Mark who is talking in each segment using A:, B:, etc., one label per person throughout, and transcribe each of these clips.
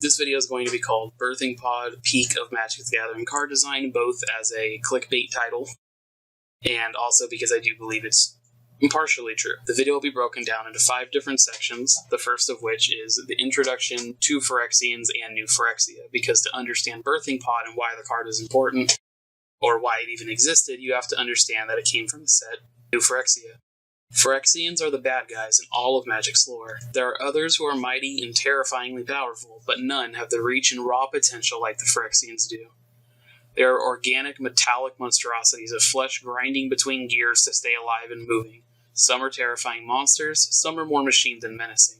A: This video is going to be called Birthing Pod Peak of Magic the Gathering Card Design, both as a clickbait title and also because I do believe it's impartially true. The video will be broken down into 5 different sections, the first of which is the introduction to Phyrexians and New Phyrexia, because to understand Birthing Pod and why the card is important, or why it even existed, you have to understand that it came from the set New Phyrexia. Phyrexians are the bad guys in all of Magic's lore. There are others who are mighty and terrifyingly powerful, but none have the reach and raw potential like the Phyrexians do. They are organic, metallic monstrosities of flesh grinding between gears to stay alive and moving. Some are terrifying monsters, some are more machine than menacing.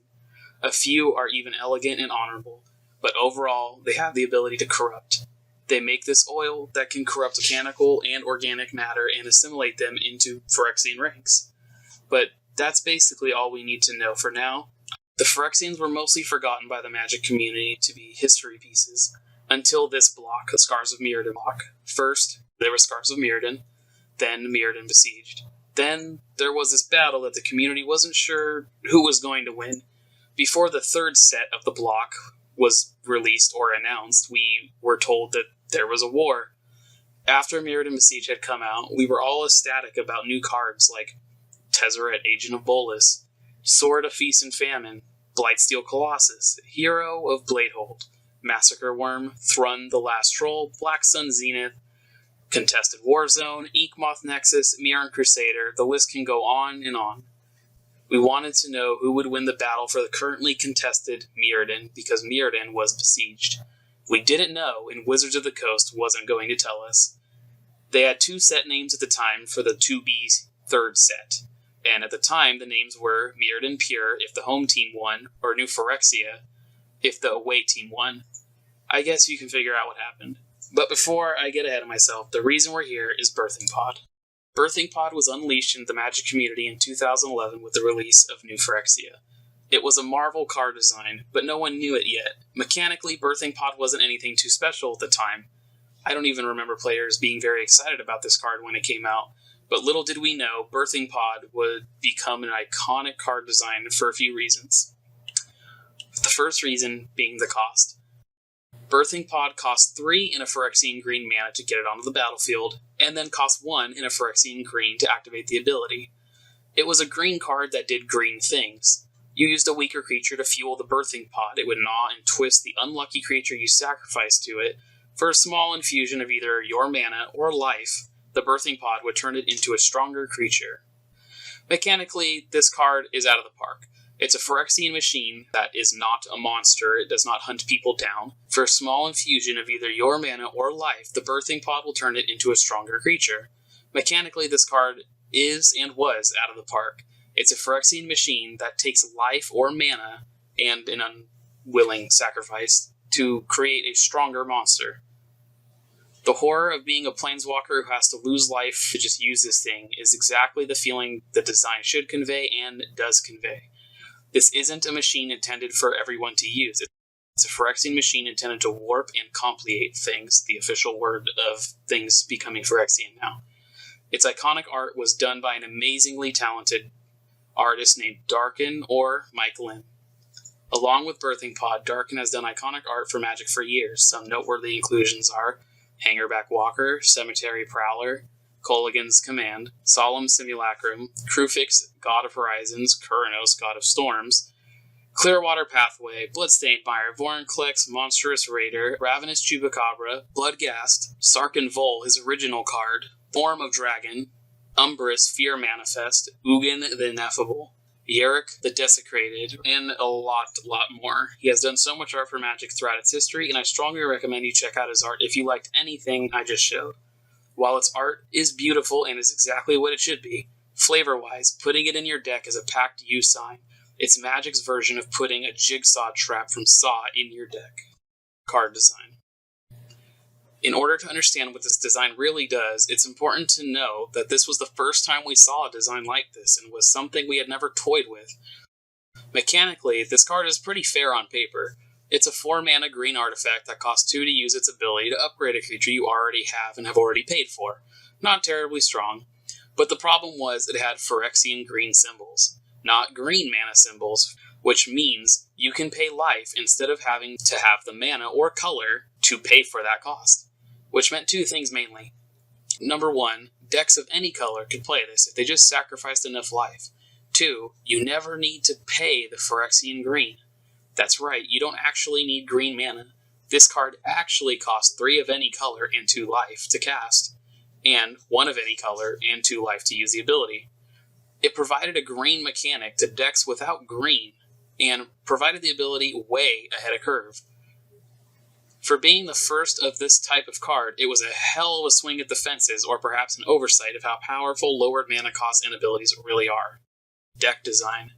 A: A few are even elegant and honorable, but overall, they have the ability to corrupt. They make this oil that can corrupt mechanical and organic matter and assimilate them into Phyrexian ranks. But that's basically all we need to know for now. The Phyrexians were mostly forgotten by the Magic community to be history pieces, until this block, the Scars of Mirrodin block. First, there was Scars of Mirrodin, then Mirrodin Besieged. Then, there was this battle that the community wasn't sure who was going to win. Before the third set of the block was released or announced, we were told that there was a war. After Mirrodin Besieged had come out, we were all ecstatic about new cards like Tezzeret, Agent of Bolas, Sword of Feast and Famine, Blightsteel Colossus, Hero of Bladehold, Massacre Worm, Thrun the Last Troll, Black Sun Zenith, Contested Warzone, Inkmoth Nexus, Mirran Crusader, the list can go on and on. We wanted to know who would win the battle for the currently contested Mirrodin, because Mirrodin was besieged. We didn't know, and Wizards of the Coast wasn't going to tell us. They had 2 set names at the time for the 2B third set, and at the time the names were Mirrodin Pure if the home team won, or New Phyrexia if the away team won. I guess you can figure out what happened. But before I get ahead of myself, the reason we're here is Birthing Pod. Birthing Pod was unleashed into the Magic community in 2011 with the release of New Phyrexia. It was a Marvel card design, but no one knew it yet. Mechanically, Birthing Pod wasn't anything too special at the time. I don't even remember players being very excited about this card when it came out, but little did we know, Birthing Pod would become an iconic card design for a few reasons. The first reason being the cost. Birthing Pod cost 3 in a Phyrexian green mana to get it onto the battlefield, and then cost 1 in a Phyrexian green to activate the ability. It was a green card that did green things. You used a weaker creature to fuel the Birthing Pod. It would gnaw and twist the unlucky creature you sacrificed to it. For a small infusion of either your mana or life, the Birthing Pod would turn it into a stronger creature. Mechanically, this card is out of the park. It's a Phyrexian machine that is not a monster. It does not hunt people down. For a small infusion of either your mana or life, the Birthing Pod will turn it into a stronger creature. Mechanically, this card is and was out of the park. It's a Phyrexian machine that takes life or mana and an unwilling sacrifice to create a stronger monster. The horror of being a planeswalker who has to lose life to just use this thing is exactly the feeling the design should convey and does convey. This isn't a machine intended for everyone to use. It's a Phyrexian machine intended to warp and complicate things, the official word of things becoming Phyrexian now. Its iconic art was done by an amazingly talented artist named Darkin or Mike Lynn. Along with Birthing Pod, Darkin has done iconic art for Magic for years. Some noteworthy inclusions are Hangerback Walker, Cemetery Prowler, Kolaghan's Command, Solemn Simulacrum, Kruphix, God of Horizons, Kuranos, God of Storms, Clearwater Pathway, Bloodstained Mire, Vorinclex, Monstrous Raider, Ravenous Chupacabra, Bloodghast, Sarkhan Vol, his original card, Form of Dragon, Umbrus, Fear Manifest, Ugin the Ineffable, Yarick the Desecrated, and a lot more. He has done so much art for Magic throughout its history, and I strongly recommend you check out his art if you liked anything I just showed. While its art is beautiful and is exactly what it should be, flavor-wise, putting it in your deck is a packed U sign. It's Magic's version of putting a jigsaw trap from Saw in your deck. Card design. In order to understand what this design really does, it's important to know that this was the first time we saw a design like this and was something we had never toyed with. Mechanically, this card is pretty fair on paper. It's a 4-mana green artifact that costs 2 to use its ability to upgrade a creature you already have and have already paid for. Not terribly strong, but the problem was it had Phyrexian green symbols, not green mana symbols. which means you can pay life instead of having to have the mana or color to pay for that cost, which meant two things mainly. Number one, decks of any color could play this if they just sacrificed enough life. Two, you never need to pay the Phyrexian green. That's right, you don't actually need green mana. This card actually costs 3 of any color and 2 life to cast, and 1 of any color and 2 life to use the ability. It provided a green mechanic to decks without green, and provided the ability way ahead of curve. For being the first of this type of card, it was a hell of a swing at the fences, or perhaps an oversight of how powerful lowered mana costs and abilities really are. Deck design.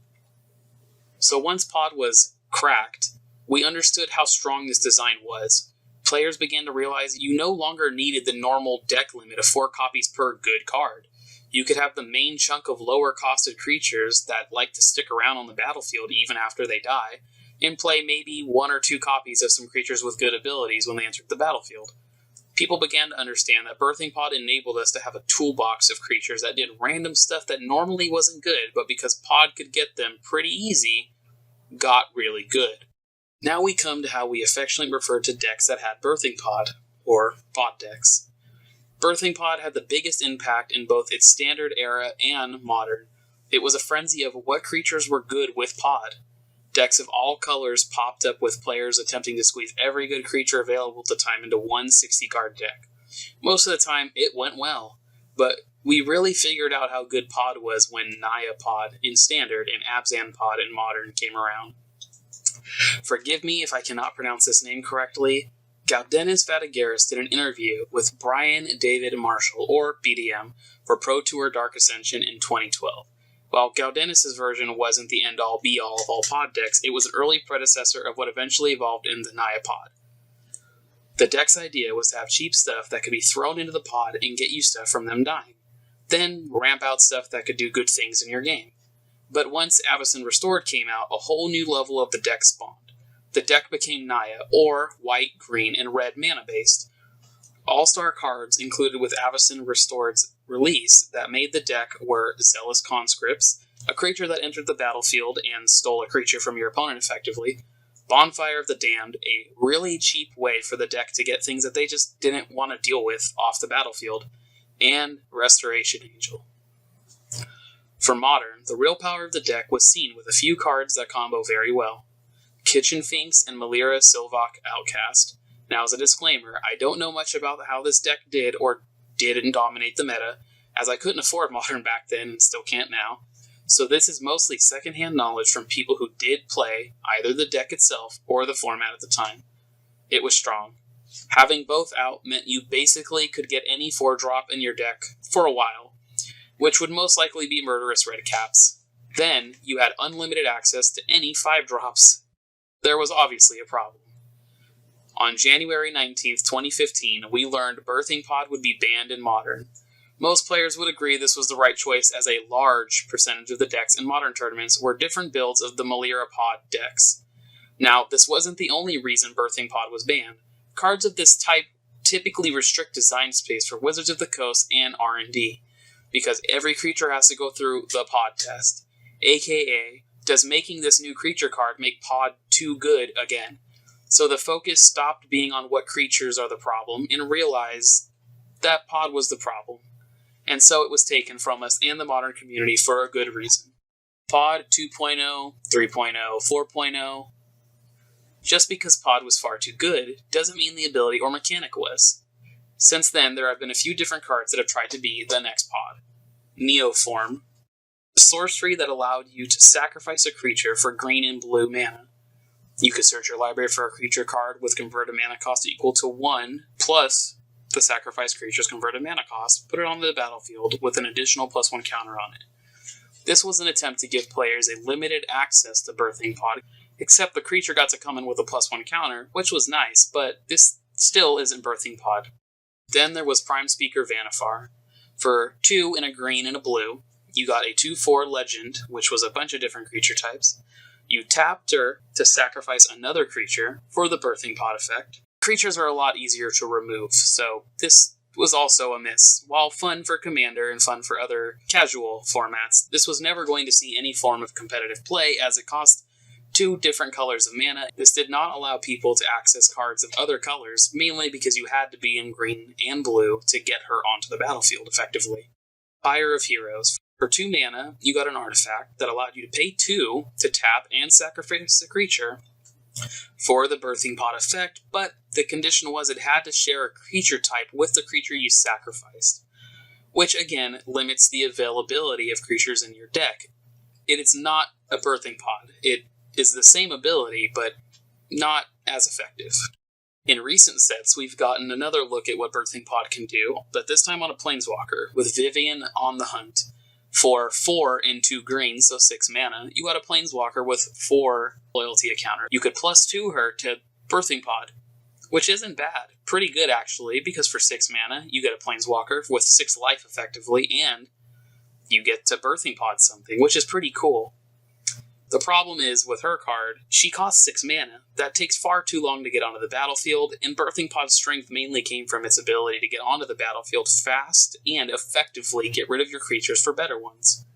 A: So once Pod was cracked, we understood how strong this design was. Players began to realize you no longer needed the normal deck limit of 4 copies per good card. You could have the main chunk of lower costed creatures that like to stick around on the battlefield even after they die, and play maybe 1 or 2 copies of some creatures with good abilities when they entered the battlefield. People began to understand that Birthing Pod enabled us to have a toolbox of creatures that did random stuff that normally wasn't good, but because Pod could get them pretty easy, got really good. Now we come to how we affectionately refer to decks that had Birthing Pod, or Pod decks. Birthing Pod had the biggest impact in both its standard era and modern. It was a frenzy of what creatures were good with Pod. Decks of all colors popped up with players attempting to squeeze every good creature available at the time into one 60-card deck. Most of the time, it went well, but we really figured out how good Pod was when Naya Pod in Standard and Abzan Pod in Modern came around. Forgive me if I cannot pronounce this name correctly. Gaudenis Vadigaris did an interview with Brian David Marshall, or BDM, for Pro Tour Dark Ascension in 2012. While Gaudenis' version wasn't the end-all be-all of all Pod decks, it was an early predecessor of what eventually evolved in the Naya Pod. The deck's idea was to have cheap stuff that could be thrown into the pod and get you stuff from them dying. Then ramp out stuff that could do good things in your game. But once Avacyn Restored came out, a whole new level of the deck spawned. The deck became Naya, or white, green, and red mana-based. All-star cards included with Avacyn Restored's release that made the deck were Zealous Conscripts, a creature that entered the battlefield and stole a creature from your opponent effectively, Bonfire of the Damned, a really cheap way for the deck to get things that they just didn't want to deal with off the battlefield, and Restoration Angel. For Modern, the real power of the deck was seen with a few cards that combo very well. Kitchen Finks and Melira Sylvok Outcast. Now, as a disclaimer, I don't know much about how this deck did or didn't dominate the meta, as I couldn't afford Modern back then and still can't now. So this is mostly secondhand knowledge from people who did play either the deck itself or the format at the time. It was strong. Having both out meant you basically could get any 4-drop in your deck for a while, which would most likely be Murderous Red Caps. Then you had unlimited access to any 5-drops. There was obviously a problem. On January 19th, 2015, we learned Birthing Pod would be banned in Modern. Most players would agree this was the right choice, as a large percentage of the decks in Modern tournaments were different builds of the Melira Pod decks. Now, this wasn't the only reason Birthing Pod was banned. Cards of this type typically restrict design space for Wizards of the Coast and R&D, because every creature has to go through the Pod test, aka, does making this new creature card make Pod too good again? So the focus stopped being on what creatures are the problem and realized that Pod was the problem. And so it was taken from us and the Modern community for a good reason. Pod 2.0, 3.0, 4.0. Just because Pod was far too good doesn't mean the ability or mechanic was. Since then, there have been a few different cards that have tried to be the next Pod. Neoform, a sorcery that allowed you to sacrifice a creature for green and blue mana. You could search your library for a creature card with converted mana cost equal to 1, plus the sacrifice creature's converted mana cost, put it on the battlefield with an additional +1 counter on it. This was an attempt to give players a limited access to Birthing Pod, except the creature got to come in with a +1 counter, which was nice, but this still isn't Birthing Pod. Then there was Prime Speaker Vannifar. For 2 and a green and a blue, you got a 2/4 legend, which was a bunch of different creature types. You tapped her to sacrifice another creature for the Birthing Pod effect. Creatures are a lot easier to remove, so this was also a miss. While fun for Commander and fun for other casual formats, this was never going to see any form of competitive play, as it cost 2 different colors of mana. This did not allow people to access cards of other colors, mainly because you had to be in green and blue to get her onto the battlefield effectively. Fire of Heroes. For 2 mana, you got an artifact that allowed you to pay 2 to tap and sacrifice a creature for the Birthing Pod effect, but the condition was it had to share a creature type with the creature you sacrificed, which again limits the availability of creatures in your deck. It is not a Birthing Pod. It is the same ability, but not as effective. In recent sets, we've gotten another look at what Birthing Pod can do, but this time on a Planeswalker, with Vivien on the hunt. For 4 and 2 green, so 6 mana, you got a Planeswalker with 4 loyalty a counter. You could +2 her to Birthing Pod, which isn't bad. Pretty good, actually, because for 6 mana, you get a Planeswalker with 6 life, effectively, and you get to Birthing Pod something, which is pretty cool. The problem is, with her card, she costs 6 mana. That takes far too long to get onto the battlefield, and Birthing Pod's strength mainly came from its ability to get onto the battlefield fast and effectively get rid of your creatures for better ones.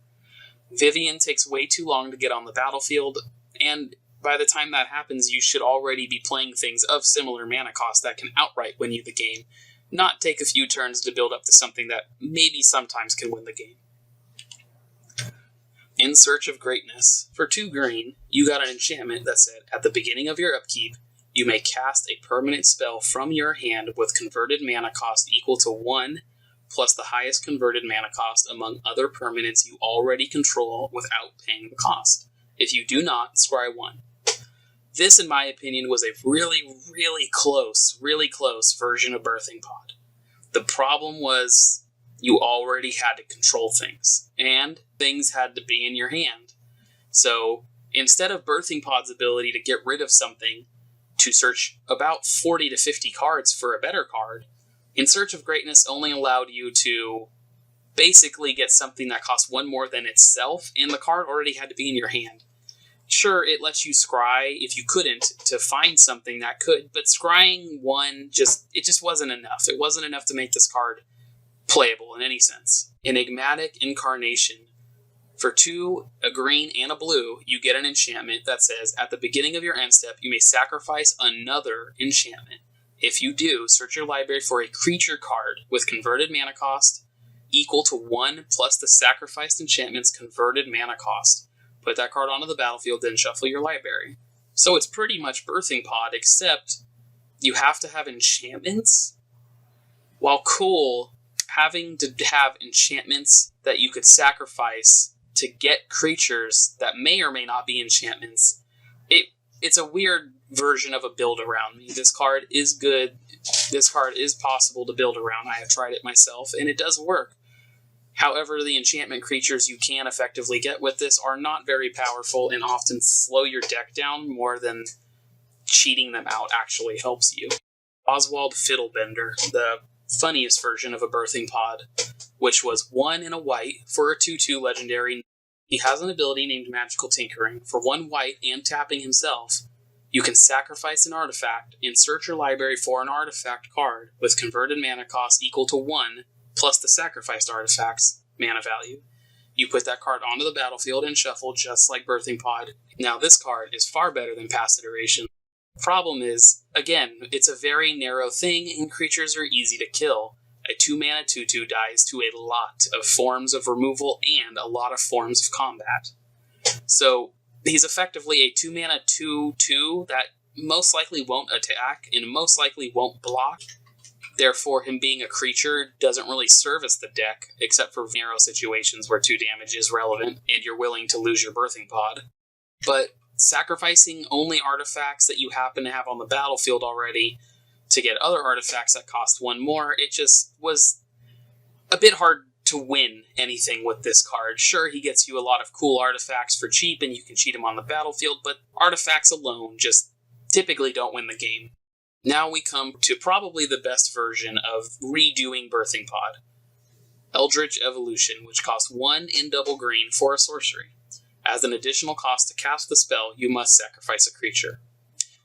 A: Vivien takes way too long to get on the battlefield, and by the time that happens, you should already be playing things of similar mana cost that can outright win you the game, not take a few turns to build up to something that maybe sometimes can win the game. In Search of Greatness. For 2 green, you got an enchantment that said, at the beginning of your upkeep, you may cast a permanent spell from your hand with converted mana cost equal to 1, plus the highest converted mana cost among other permanents you already control without paying the cost. If you do not, scry 1. This, in my opinion, was a really close version of Birthing Pod. The problem was you already had to control things, and things had to be in your hand. So, instead of Birthing Pod's ability to get rid of something, to search about 40 to 50 cards for a better card, In Search of Greatness only allowed you to basically get something that cost 1 more than itself, and the card already had to be in your hand. Sure, it lets you scry, if you couldn't, to find something that could, but scrying 1, it just wasn't enough. It wasn't enough to make this card playable in any sense. Enigmatic Incarnation. For 2, a green and a blue, you get an enchantment that says, at the beginning of your end step, you may sacrifice another enchantment. If you do, search your library for a creature card with converted mana cost equal to 1 plus the sacrificed enchantment's converted mana cost. Put that card onto the battlefield, then shuffle your library. So it's pretty much Birthing Pod, except you have to have enchantments. While cool, having to have enchantments that you could sacrifice to get creatures that may or may not be enchantments, it's a weird version of a build around me. This card is good. This card is possible to build around. I have tried it myself, and it does work. However, the enchantment creatures you can effectively get with this are not very powerful and often slow your deck down more than cheating them out actually helps you. Oswald Fiddlebender, the funniest version of a Birthing Pod, which was 1 and a white for a 2/2 legendary. He has an ability named Magical Tinkering. For 1 white and tapping himself, you can sacrifice an artifact and search your library for an artifact card with converted mana cost equal to 1 plus the sacrificed artifact's mana value. You put that card onto the battlefield and shuffle just like Birthing Pod. Now this card is far better than Past Iteration. Problem is, again, it's a very narrow thing and creatures are easy to kill. A 2-mana 2/2 dies to a lot of forms of removal and a lot of forms of combat. So he's effectively a 2-mana 2/2 that most likely won't attack and most likely won't block. Therefore, him being a creature doesn't really service the deck, except for narrow situations where 2 damage is relevant and you're willing to lose your Birthing Pod. But sacrificing only artifacts that you happen to have on the battlefield already to get other artifacts that cost 1 more, it just was a bit hard to win anything with this card. Sure, he gets you a lot of cool artifacts for cheap and you can cheat him on the battlefield, but artifacts alone just typically don't win the game. Now we come to probably the best version of redoing Birthing Pod. Eldritch Evolution, which costs 1 in double green for a sorcery. As an additional cost to cast the spell, you must sacrifice a creature.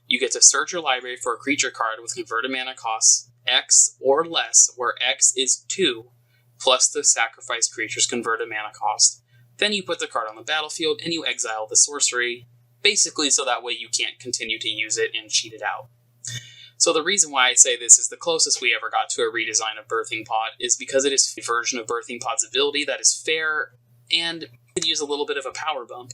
A: You get to search your library for a creature card with converted mana costs X or less, where X is 2, plus the sacrificed creature's converted mana cost. Then you put the card on the battlefield and you exile the sorcery, basically so that way you can't continue to use it and cheat it out. So the reason why I say this is the closest we ever got to a redesign of Birthing Pod is because it is a version of Birthing Pod's ability that is fair and could use a little bit of a power bump.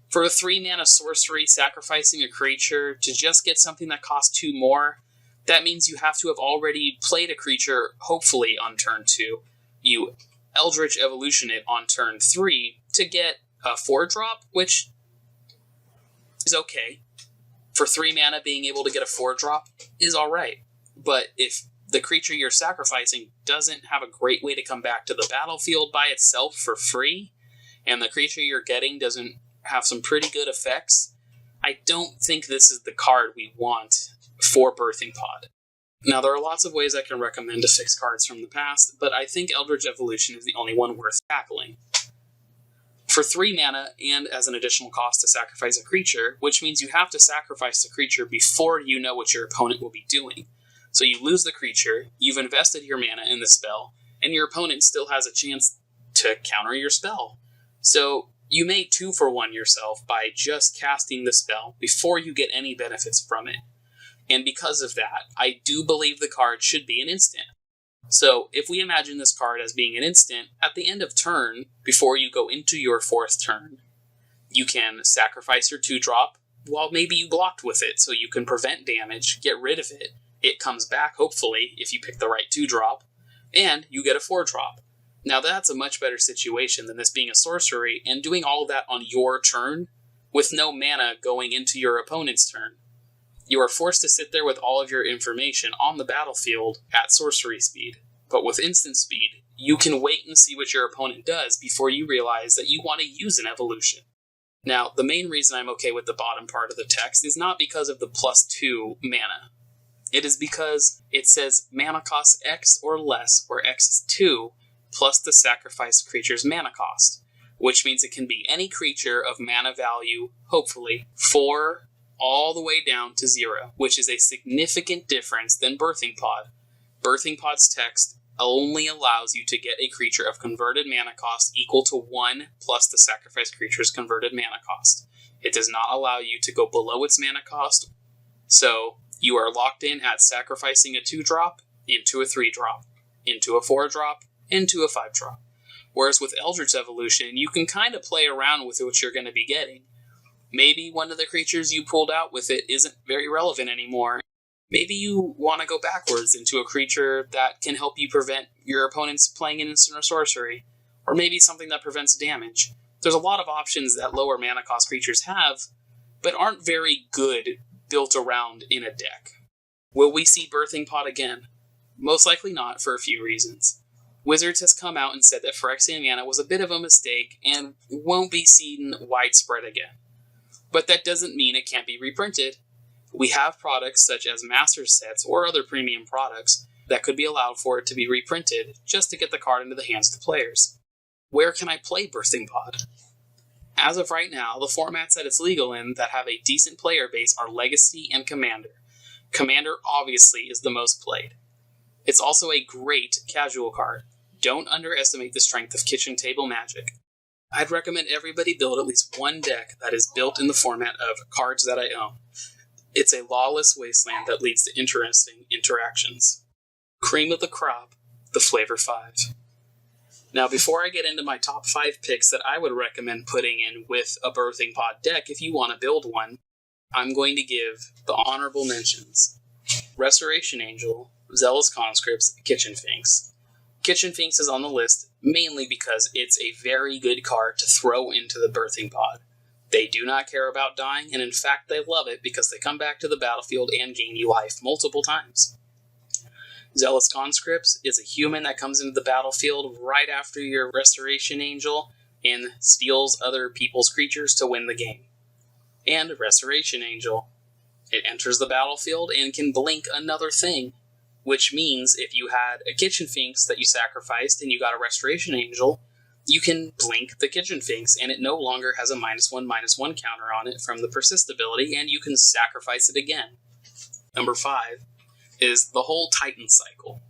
A: For a 3-mana sorcery, sacrificing a creature to just get something that costs 2 more, that means you have to have already played a creature, hopefully on turn 2. You Eldritch Evolution it on turn 3 to get a 4-drop, which is okay. For 3 mana, being able to get a 4-drop is alright. But if the creature you're sacrificing doesn't have a great way to come back to the battlefield by itself for free, and the creature you're getting doesn't have some pretty good effects, I don't think this is the card we want for Birthing Pod. Now, there are lots of ways I can recommend to fix cards from the past, but I think Eldritch Evolution is the only one worth tackling. For 3 mana, and as an additional cost to sacrifice a creature, which means you have to sacrifice the creature before you know what your opponent will be doing. So you lose the creature, you've invested your mana in the spell, and your opponent still has a chance to counter your spell. So you may 2-for-1 yourself by just casting the spell before you get any benefits from it. And because of that, I do believe the card should be an instant. So, if we imagine this card as being an instant, at the end of turn, before you go into your 4th turn, you can sacrifice your 2-drop, while maybe you blocked with it, so you can prevent damage, get rid of it. It comes back, hopefully, if you pick the right 2-drop, and you get a 4-drop. Now, that's a much better situation than this being a sorcery, and doing all of that on your turn, with no mana going into your opponent's turn. You are forced to sit there with all of your information on the battlefield at sorcery speed. But with instant speed, you can wait and see what your opponent does before you realize that you want to use an evolution. Now, the main reason I'm okay with the bottom part of the text is not because of the +2 mana. It is because it says mana costs X or less, where X is 2, plus the sacrificed creature's mana cost, which means it can be any creature of mana value, hopefully, 4 all the way down to 0, which is a significant difference than Birthing Pod. Birthing Pod's text only allows you to get a creature of converted mana cost equal to 1 plus the sacrificed creature's converted mana cost. It does not allow you to go below its mana cost, so you are locked in at sacrificing a 2-drop into a 3-drop, into a 4-drop, into a 5-drop. Whereas with Eldritch Evolution, you can kind of play around with what you're going to be getting. Maybe one of the creatures you pulled out with it isn't very relevant anymore. Maybe you want to go backwards into a creature that can help you prevent your opponents playing an instant or sorcery. Or maybe something that prevents damage. There's a lot of options that lower mana cost creatures have, but aren't very good built around in a deck. Will we see Birthing Pod again? Most likely not, for a few reasons. Wizards has come out and said that Phyrexian Mana was a bit of a mistake and won't be seen widespread again. But that doesn't mean it can't be reprinted. We have products such as master sets or other premium products that could be allowed for it to be reprinted just to get the card into the hands of the players. Where can I play Birthing Pod? As of right now, the formats that it's legal in that have a decent player base are Legacy and Commander. Commander obviously is the most played. It's also a great casual card. Don't underestimate the strength of Kitchen Table Magic. I'd recommend everybody build at least one deck that is built in the format of cards that I own. It's a lawless wasteland that leads to interesting interactions. Cream of the crop, the Flavor 5. Now, before I get into my top 5 picks that I would recommend putting in with a Birthing Pod deck if you want to build one, I'm going to give the honorable mentions. Restoration Angel, Zealous Conscripts, Kitchen Finks. Kitchen Finks is on the list mainly because it's a very good card to throw into the Birthing Pod. They do not care about dying, and in fact they love it because they come back to the battlefield and gain you life multiple times. Zealous Conscripts is a human that comes into the battlefield right after your Restoration Angel and steals other people's creatures to win the game. And Restoration Angel. It enters the battlefield and can blink another thing, which means if you had a Kitchen Finks that you sacrificed and you got a Restoration Angel, you can blink the Kitchen Finks and it no longer has a -1/-1 counter on it from the Persist ability, and you can sacrifice it again. Number 5 is the whole Titan cycle.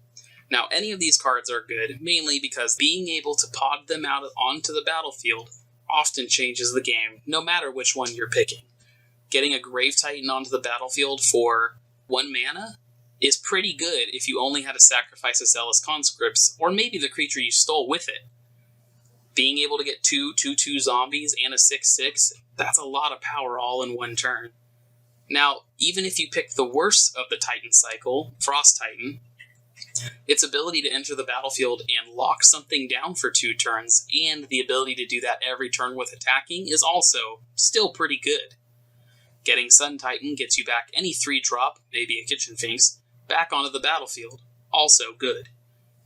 A: Now, any of these cards are good, mainly because being able to pod them out onto the battlefield often changes the game, no matter which one you're picking. getting a Grave Titan onto the battlefield for 1 mana is pretty good if you only had to sacrifice a Zealous Conscripts, or maybe the creature you stole with it. Being able to get 2/2/2 zombies and a 6/6, that's a lot of power all in one turn. Now, even if you pick the worst of the Titan cycle, Frost Titan, its ability to enter the battlefield and lock something down for 2 turns, and the ability to do that every turn with attacking, is also still pretty good. Getting Sun Titan gets you back any 3-drop, maybe a Kitchen Finks, back onto the battlefield, also good.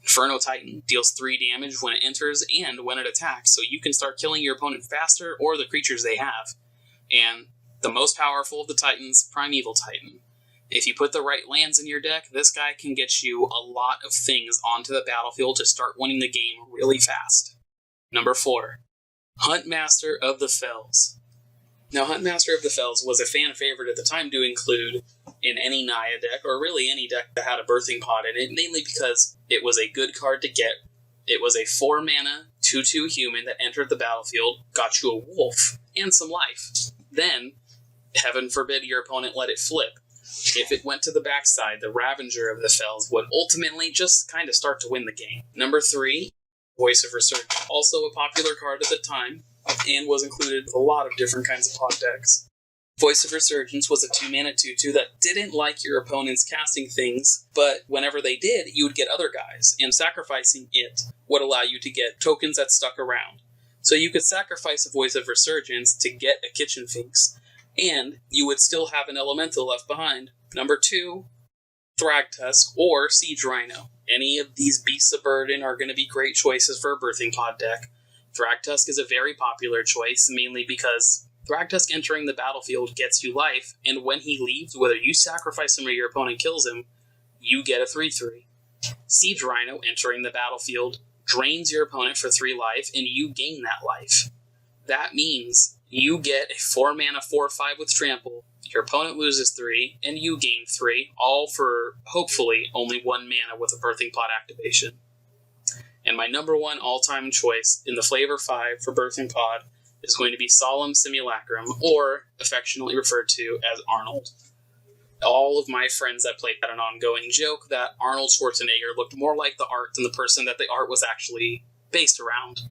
A: Inferno Titan deals 3 damage when it enters and when it attacks, so you can start killing your opponent faster or the creatures they have. And the most powerful of the Titans, Primeval Titan. If you put the right lands in your deck, this guy can get you a lot of things onto the battlefield to start winning the game really fast. Number 4, Huntmaster of the Fells. Now, Huntmaster of the Fells was a fan favorite at the time to include in any Naya deck, or really any deck that had a Birthing Pod in it, mainly because it was a good card to get. It was a 4-mana, 2/2 human that entered the battlefield, got you a wolf, and some life. Then, heaven forbid your opponent let it flip. If it went to the backside, the Ravager of the Fells would ultimately just kind of start to win the game. Number 3, Voice of Resurgence. Also a popular card at the time, and was included with a lot of different kinds of pod decks. Voice of Resurgence was a 2-mana 2/2 that didn't like your opponents casting things, but whenever they did, you would get other guys, and sacrificing it would allow you to get tokens that stuck around. So you could sacrifice a Voice of Resurgence to get a Kitchen Finks, and you would still have an elemental left behind. Number 2, Thragtusk or Siege Rhino. Any of these Beasts of Burden are going to be great choices for a Birthing Pod deck. Thragtusk is a very popular choice, mainly because Thragtusk entering the battlefield gets you life, and when he leaves, whether you sacrifice him or your opponent kills him, you get a 3/3. Siege Rhino entering the battlefield drains your opponent for 3 life, and you gain that life. That means you get a 4-mana 4/5 with Trample, your opponent loses 3, and you gain 3, all for, hopefully, only 1 mana with a Birthing Pod activation. And my number 1 all-time choice in the Flavor 5 for Birthing Pod is going to be Solemn Simulacrum, or affectionately referred to as Arnold. All of my friends that played had an ongoing joke that Arnold Schwarzenegger looked more like the art than the person that the art was actually based around.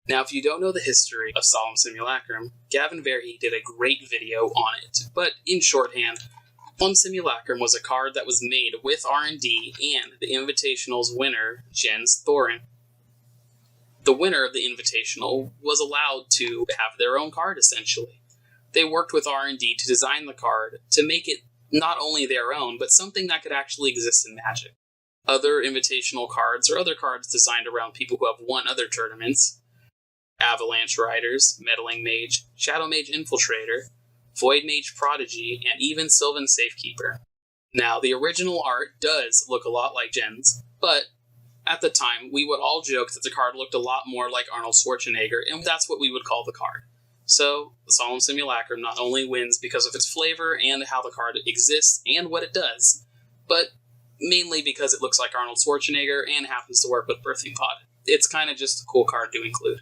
A: Now, if you don't know the history of Solemn Simulacrum, Gavin Verhey did a great video on it, but in shorthand, Solemn Simulacrum was a card that was made with R&D and the Invitational's winner, Jens Thorin. The winner of the Invitational was allowed to have their own card, essentially. They worked with R&D to design the card to make it not only their own, but something that could actually exist in Magic. Other Invitational cards, or other cards designed around people who have won other tournaments, Avalanche Riders, Meddling Mage, Shadow Mage Infiltrator, Void Mage Prodigy, and even Sylvan Safekeeper. Now, the original art does look a lot like Jens, but at the time, we would all joke that the card looked a lot more like Arnold Schwarzenegger, and that's what we would call the card. So, the Solemn Simulacrum not only wins because of its flavor and how the card exists and what it does, but mainly because it looks like Arnold Schwarzenegger and happens to work with Birthing Pod. It's kind of just a cool card to include.